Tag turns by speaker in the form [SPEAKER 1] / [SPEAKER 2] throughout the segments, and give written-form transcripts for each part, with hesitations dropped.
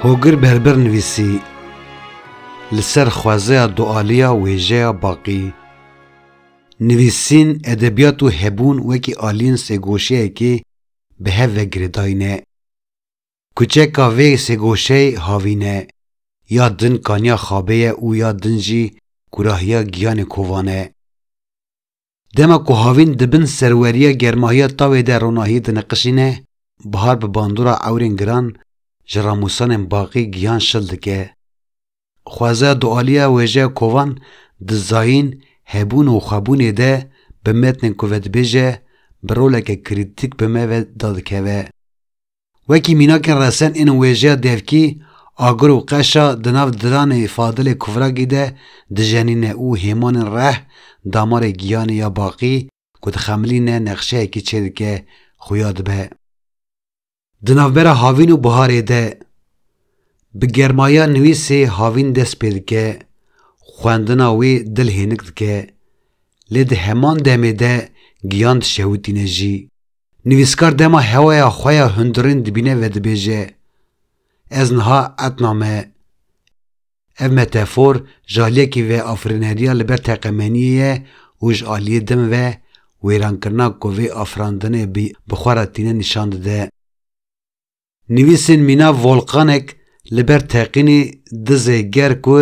[SPEAKER 1] هوگر بربر نویسی لسر خوازه دوالیا ویجه باقی نویسین ادبیات و هبون وکی آلین سگوشه که به هفه گرداینه کچه کاوه سگوشه هاوینه یا دن کانیا خابه او یا دنجی کراهیا گیان کوانه دما که هاوین دبن سروریا گرماهیا تاوه در روناهی دنقشینه بهار به باندورا اورین گران جراموسان باقی گیان شلدگه خوازه دوالیا ویجه کوان دزاین هبون و خابون ده به متن کوت بیجه برولک کریتیک به مو دادکوه وکی میناکن رسن این ویجه دیوکی آگر و قشا دناف دران فاضل کفراگی ده دجنین او همان ره دامار گیان یا باقی کد خملین نقشه کی چه که خویاد به دناف برا هاوین و بهاره ده به گرمایا نویسی هاوین دست پید که خواندنا وی دل هنگد که لید همان دمه ده گیاند شهوتینه جی نویسکار دما هوایا خویا هندرین دبینه و دبیجه از نها اتنامه اف متافور جالیه کی و آفرینریا لبر تقمنیه اوج آلیه دم و ویران کرنا کوی آفراندنه بی بخوراتینه نشاند ده نویسین مینا ولقانک لبر تقینی دزه گر کو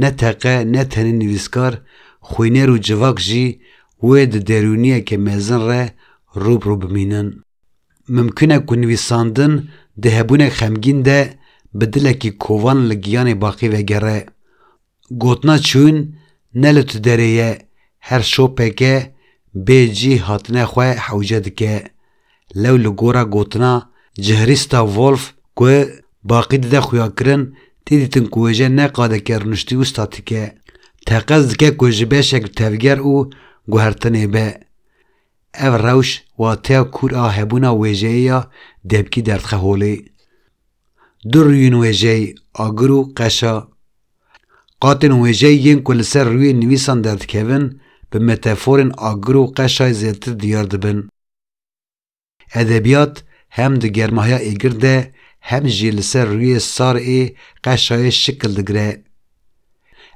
[SPEAKER 1] نه تقه نه تنی نویسکار خوینه رو جواک جی و د درونیه که مزن ره روب بمینن ممکنه که نویساندن ده هبونه خمگین ده بدله کی کوان لگیان باقی وگره گوتنا چون نلت دریه هر شوپه که بیجی هاتنه خواه حوجد که لو لگورا گوتنا جهریستا وولف که باقی ده خویا کرن تیدیتن کوجه نقاده کرنشتی و ستاتی که تقصد که کوجبه شکل تفگر او گوهرتنه به او روش و تیا کور آهبونا ویجه یا دبکی دردخه هولی در روی ویجه آگرو قشا قاتن ویجه ین کل سر روی نویسان درد کهون به متافورن آگرو قشای زیادتر دیار دبن ادبیات هم ده گرماهیا ایگرده هم جیل سر روی سار ای قشای شکل دگره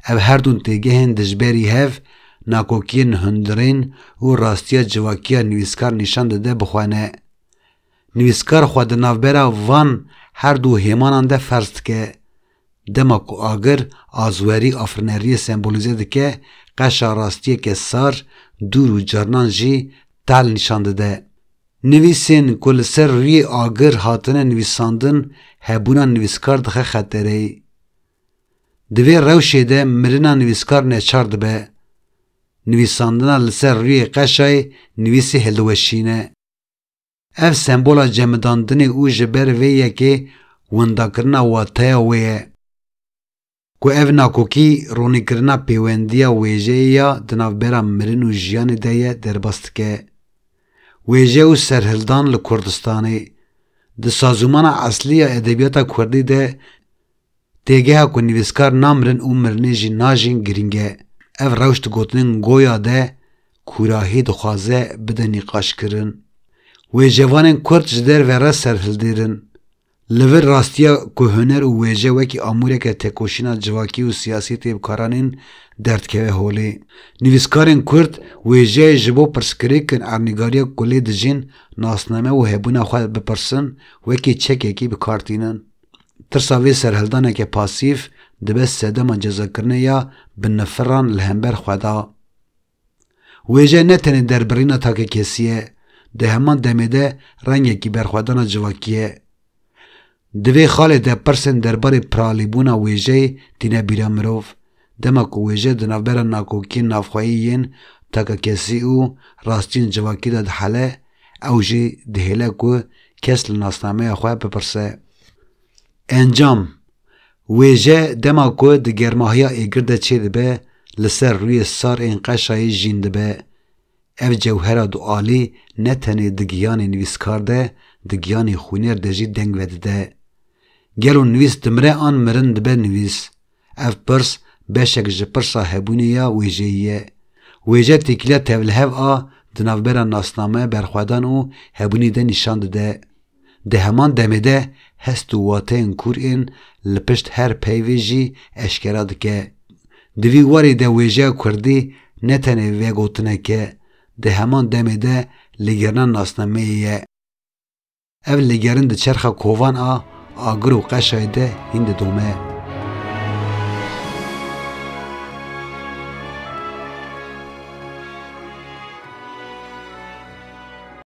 [SPEAKER 1] او هر دون تیگهن دجبری هف ناکوکین هندرین و راستیا جواکیا نویسکار نشان داده بخوانه نویسکار خود نافبرا وان هر دو هیمانان ده فرض که دماکو آگر آزوری آفرنری سمبولیزه ده که قشا راستیه که سار دور و جرنان جی تال نشان داده نویسین کل سر روی آگر هاتنه نویساندن هبونا نویسکار دخه خطره دوی روشه ده مرنا نویسکار نچار دبه نویساندنا لسر روی قشای نویسی هلوشینه اف سمبولا جمداندن او جبر ویه که ونداکرنا واتایا ویه که اف ناکوکی رونی کرنا پیوندیا ویجه یا دناف برا مرن و جیان دیه دربست که ویجه و سرهلدان لکردستانی ده سازومان اصلی ادبیاتا کردی ده تیگه ها که نویسکار نامرن او مرنه جی ناجین گرینگه اف روشت گوتنین گویا ده کوراهی دخوازه بده نقاش کرن ویجوانین کرد جدر و را سرهلدیرن لور راستیا که هنر و ویجه وکی آموره که تکوشینا جواکی و سیاسی تیبکارانین درد که هولی نویسکارین کرد ویجه جبو پرسکری کن ارنگاریا کلی دجین ناسنامه و هبونا خواهد بپرسن وکی چک یکی بکارتینن ترساوی سرهلدانه که پاسیف دبست سدما جزا کرنه یا بنفران لهمبر خدا ویجه نتنه در برینا تاکه کسیه ده همان دمیده رنگ یکی برخوادانا جواکیه دوی خاله ده پرسن دربار پرالیبونا ویجه تینه بیرا مروف دما که ویجه دنابرا ناکوکی نافخواییین تاکه کسی او راستین جواکی ده حاله او جی دهیله که کس لناسنامه خواه بپرسه انجام ویجه دما که ده گرماهیا ایگرده چه ده به لسر روی سار این قشای جین ده به اف جوهره دو آلی نتنه ده گیان نویسکار ده ده گیان خونیر ده جی دنگ وده ده گلو نویس دمره آن مرن ده به نویس اف پرس بشک جپرسا هبونی یا ویجه یه ویجه تکیله تولهو ده نافبرا ناسنامه برخوادان او هبونی ده نشان ده ده همان دمه ده هست و واتین کورین لپشت هر پیوی جی اشکرا دکه. دوی واری ده ویجه کردی نتنه ویگوتنه که ده همان دمه ده لگرنان ناسنامه یه. اول لگرن ده چرخ کووان آگر و قشای ده هند دومه.